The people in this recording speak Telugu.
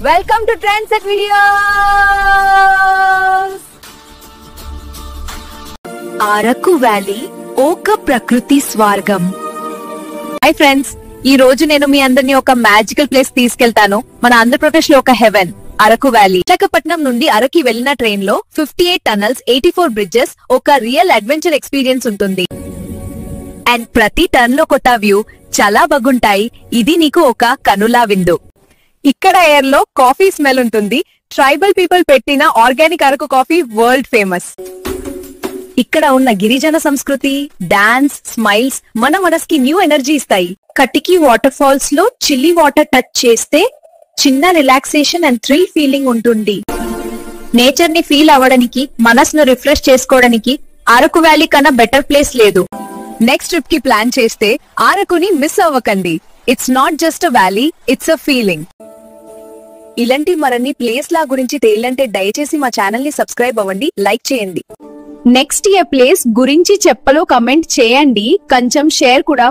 Welcome to trendset videos. Araku valley ఒక ప్రకృతి స్వర్గం. హాయ్ ఫ్రెండ్స్, ఈ రోజు నేను మీ అందరినీ ఒక మ్యాజికల్ ప్లేస్ తీసుకెళ్తాను. మన ఆంధ్రప్రదేశ్ లో ఒక హెవెన్, అరకు వ్యాలీ. విశాఖపట్నం నుండి అరకి వెళ్లిన ట్రైన్ లో 58 టనల్స్, 84 బ్రిడ్జెస్, ఒక రియల్ అడ్వెంచర్ ఎక్స్పీరియన్స్ ఉంటుంది. అండ్ ప్రతి టర్న్ లో కొత్త వ్యూ, చాలా బాగుంటాయి. ఇది నీకు ఒక కనులా విందు. ఇక్కడ ఎయిర్ లో కాఫీ స్మెల్ ఉంటుంది. ట్రైబల్ పీపుల్ పెట్టిన organic Araku coffee world famous. ఇక్కడ ఉన్న గిరిజన సంస్కృతి, డాన్స్, స్మైల్స్ మన మనసుకి న్యూ ఎనర్జీ ఇస్తాయి. కటికి వాటర్ ఫాల్స్ లో చిల్లీ వాటర్ టచ్ చేస్తే చిన్న రిలాక్సేషన్ అండ్ థ్రిల్ ఫీలింగ్ ఉంటుంది. నేచర్ ని ఫీల్ అవ్వడానికి, మనసును రిఫ్రెష్ చేసుకోవడానికి అరకు వ్యాలీ కన్నా బెటర్ ప్లేస్ లేదు. నెక్స్ట్ ట్రిప్ కి ప్లాన్ చేస్తే అరకుని మిస్ అవ్వకండి. It's not just a valley, it's a feeling. ఇలాంటి మరిన్ని ప్లేస్ లా గురించి తేలంటే దయచేసి మా ఛానల్ ని సబ్స్క్రైబ్ అవ్వండి, లైక్ చేయండి. నెక్స్ట్ ఏ ప్లేస్ గురించి చెప్పలో కమెంట్ చేయండి, కొంచెం షేర్ కూడా